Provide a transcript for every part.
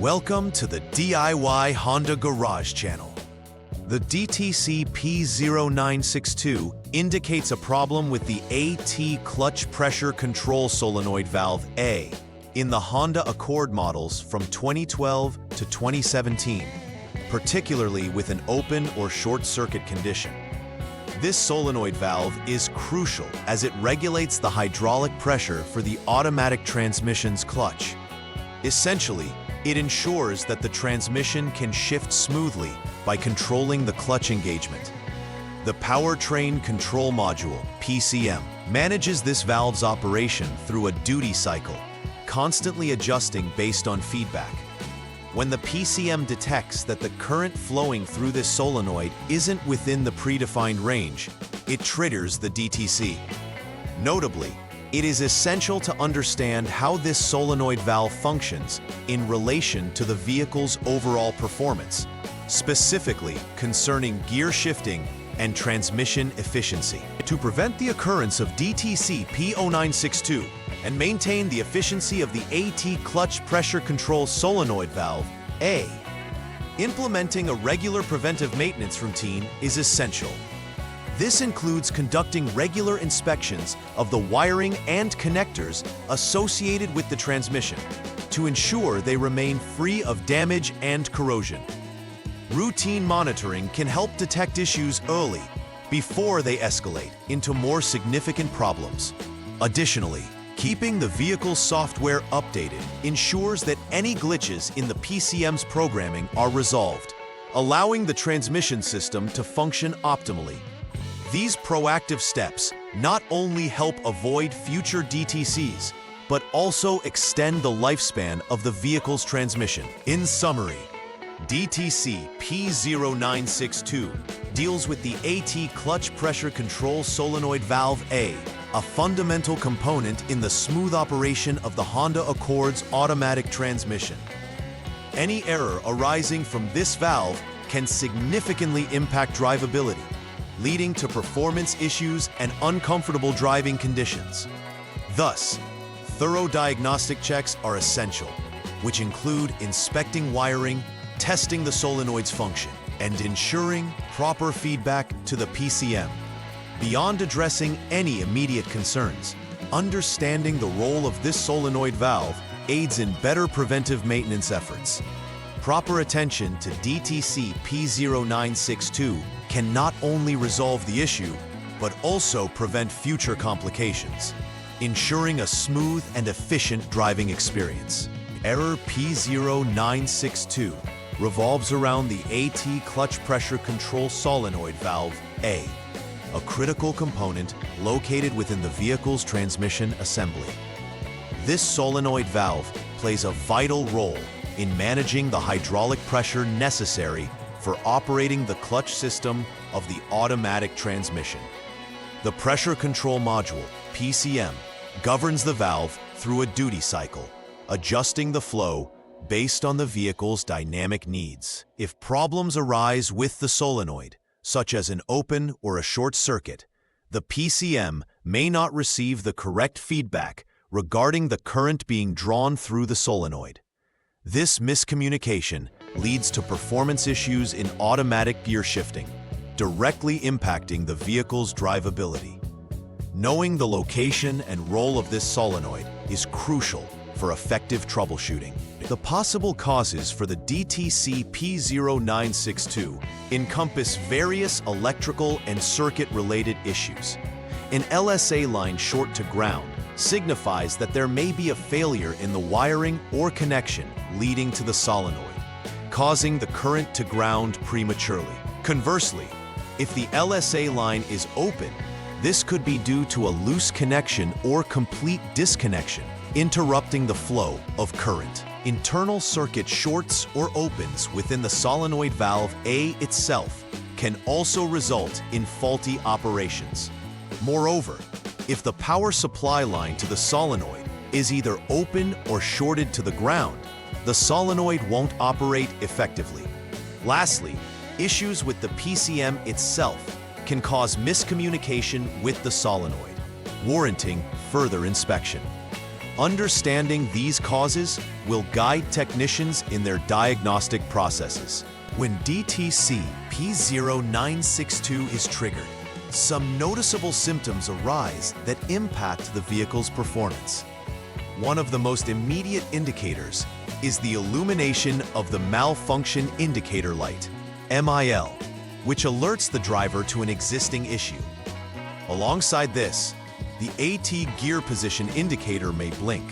Welcome to the DIY Honda Garage channel. The DTC P0962 indicates a problem with the AT clutch pressure control solenoid valve A in the Honda Accord models from 2012 to 2017, particularly with an open or short circuit condition. This solenoid valve is crucial as it regulates the hydraulic pressure for the automatic transmission's clutch. Essentially, it ensures that the transmission can shift smoothly by controlling the clutch engagement. The Powertrain Control Module, PCM, manages this valve's operation through a duty cycle, constantly adjusting based on feedback. When the PCM detects that the current flowing through this solenoid isn't within the predefined range, it triggers the DTC. Notably, it is essential to understand how this solenoid valve functions in relation to the vehicle's overall performance, specifically concerning gear shifting and transmission efficiency. To prevent the occurrence of DTC P0962 and maintain the efficiency of the AT clutch pressure control solenoid valve A, implementing a regular preventive maintenance routine is essential. This includes conducting regular inspections of the wiring and connectors associated with the transmission to ensure they remain free of damage and corrosion. Routine monitoring can help detect issues early before they escalate into more significant problems. Additionally, keeping the vehicle's software updated ensures that any glitches in the PCM's programming are resolved, allowing the transmission system to function optimally. These proactive steps not only help avoid future DTCs, but also extend the lifespan of the vehicle's transmission. In summary, DTC P0962 deals with the AT clutch pressure control solenoid valve A, a fundamental component in the smooth operation of the Honda Accord's automatic transmission. Any error arising from this valve can significantly impact drivability, leading to performance issues and uncomfortable driving conditions. Thus, thorough diagnostic checks are essential, which include inspecting wiring, testing the solenoid's function, and ensuring proper feedback to the PCM. Beyond addressing any immediate concerns, understanding the role of this solenoid valve aids in better preventive maintenance efforts. Proper attention to DTC P0962 can not only resolve the issue, but also prevent future complications, ensuring a smooth and efficient driving experience. Error P0962 revolves around the AT clutch pressure control solenoid valve A, a critical component located within the vehicle's transmission assembly. This solenoid valve plays a vital role in managing the hydraulic pressure necessary for operating the clutch system of the automatic transmission. The Pressure Control Module, PCM, governs the valve through a duty cycle, adjusting the flow based on the vehicle's dynamic needs. If problems arise with the solenoid, such as an open or a short circuit, the PCM may not receive the correct feedback regarding the current being drawn through the solenoid. This miscommunication leads to performance issues in automatic gear shifting, directly impacting the vehicle's drivability. Knowing the location and role of this solenoid is crucial for effective troubleshooting. The possible causes for the DTC P0962 encompass various electrical and circuit-related issues. An LSA line short to ground signifies that there may be a failure in the wiring or connection leading to the solenoid, causing the current to ground prematurely. Conversely, if the LSA line is open, this could be due to a loose connection or complete disconnection, interrupting the flow of current. Internal circuit shorts or opens within the solenoid valve A itself can also result in faulty operations. Moreover, if the power supply line to the solenoid is either open or shorted to the ground, the solenoid won't operate effectively. Lastly, issues with the PCM itself can cause miscommunication with the solenoid, warranting further inspection. Understanding these causes will guide technicians in their diagnostic processes. When DTC P0962 is triggered, some noticeable symptoms arise that impact the vehicle's performance. One of the most immediate indicators is the illumination of the malfunction indicator light, MIL, which alerts the driver to an existing issue. Alongside this, the AT gear position indicator may blink,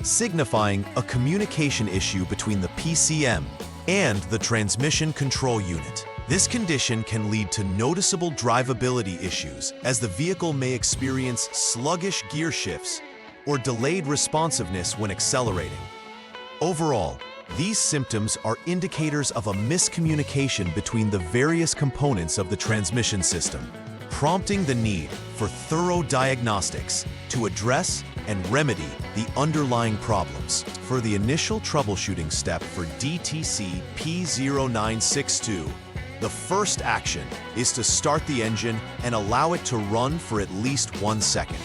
signifying a communication issue between the PCM and the transmission control unit. This condition can lead to noticeable drivability issues as the vehicle may experience sluggish gear shifts or delayed responsiveness when accelerating. Overall, these symptoms are indicators of a miscommunication between the various components of the transmission system, prompting the need for thorough diagnostics to address and remedy the underlying problems. For the initial troubleshooting step for DTC P0962, the first action is to start the engine and allow it to run for at least 1 second.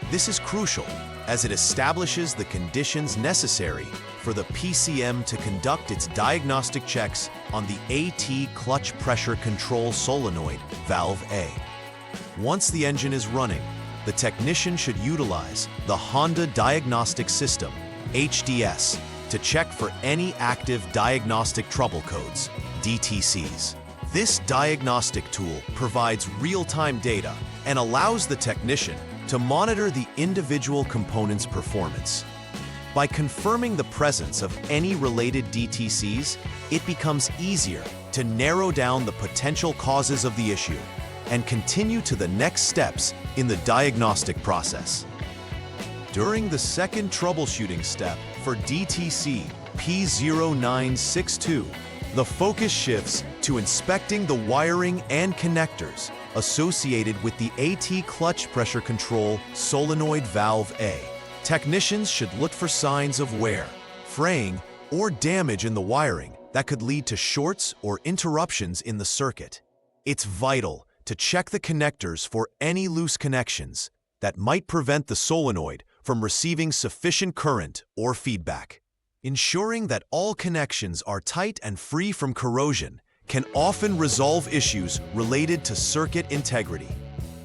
This is crucial as it establishes the conditions necessary for the PCM to conduct its diagnostic checks on the AT clutch pressure control solenoid, valve A. Once the engine is running, the technician should utilize the Honda Diagnostic System, HDS, to check for any active diagnostic trouble codes, DTCs. This diagnostic tool provides real-time data and allows the technician to monitor the individual component's performance. By confirming the presence of any related DTCs, it becomes easier to narrow down the potential causes of the issue and continue to the next steps in the diagnostic process. During the second troubleshooting step for DTC P0962, the focus shifts to inspecting the wiring and connectors associated with the AT clutch pressure control solenoid valve A. Technicians should look for signs of wear, fraying, or damage in the wiring that could lead to shorts or interruptions in the circuit. It's vital to check the connectors for any loose connections that might prevent the solenoid from receiving sufficient current or feedback. Ensuring that all connections are tight and free from corrosion can often resolve issues related to circuit integrity.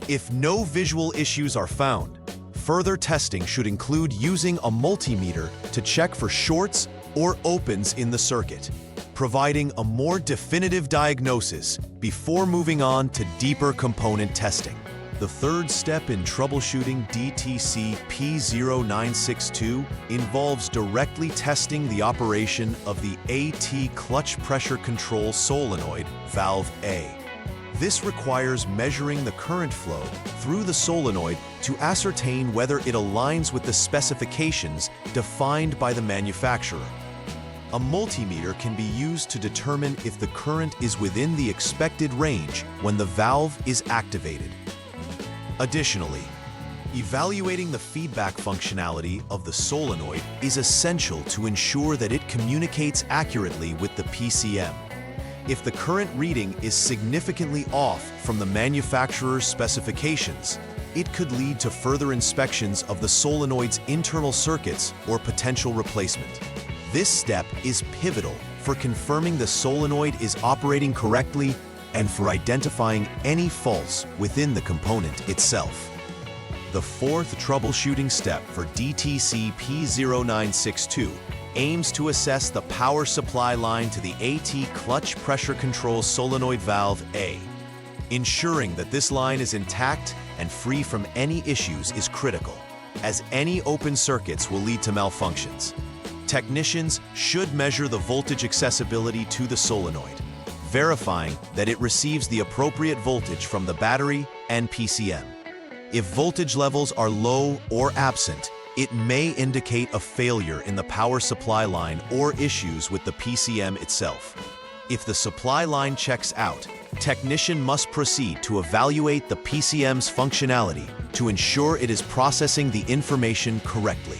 If no visual issues are found, further testing should include using a multimeter to check for shorts or opens in the circuit, providing a more definitive diagnosis before moving on to deeper component testing. The third step in troubleshooting DTC P0962 involves directly testing the operation of the AT clutch pressure control solenoid, valve A. This requires measuring the current flow through the solenoid to ascertain whether it aligns with the specifications defined by the manufacturer. A multimeter can be used to determine if the current is within the expected range when the valve is activated. Additionally, evaluating the feedback functionality of the solenoid is essential to ensure that it communicates accurately with the PCM. If the current reading is significantly off from the manufacturer's specifications, it could lead to further inspections of the solenoid's internal circuits or potential replacement. This step is pivotal for confirming the solenoid is operating correctly and for identifying any faults within the component itself. The fourth troubleshooting step for DTC P0962 aims to assess the power supply line to the AT clutch pressure control solenoid valve A. Ensuring that this line is intact and free from any issues is critical, as any open circuits will lead to malfunctions. Technicians should measure the voltage accessibility to the solenoid, verifying that it receives the appropriate voltage from the battery and PCM. If voltage levels are low or absent, it may indicate a failure in the power supply line or issues with the PCM itself. If the supply line checks out, technician must proceed to evaluate the PCM's functionality to ensure it is processing the information correctly.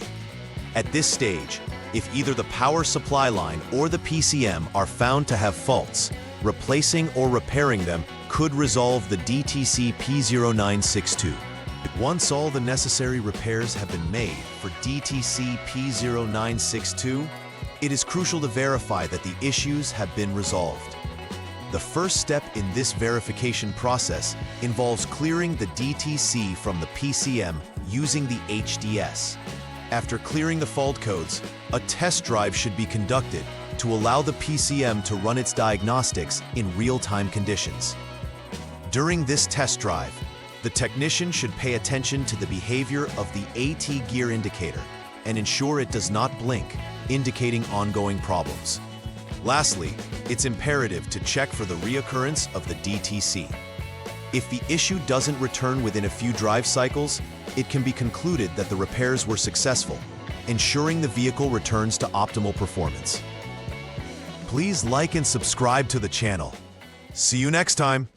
At this stage, if either the power supply line or the PCM are found to have faults, replacing or repairing them could resolve the DTC P0962. Once all the necessary repairs have been made for DTC P0962, it is crucial to verify that the issues have been resolved. The first step in this verification process involves clearing the DTC from the PCM using the HDS. After clearing the fault codes, a test drive should be conducted to allow the PCM to run its diagnostics in real-time conditions. During this test drive, the technician should pay attention to the behavior of the AT gear indicator and ensure it does not blink, indicating ongoing problems. Lastly, it's imperative to check for the reoccurrence of the DTC. If the issue doesn't return within a few drive cycles, it can be concluded that the repairs were successful, ensuring the vehicle returns to optimal performance. Please like and subscribe to the channel. See you next time.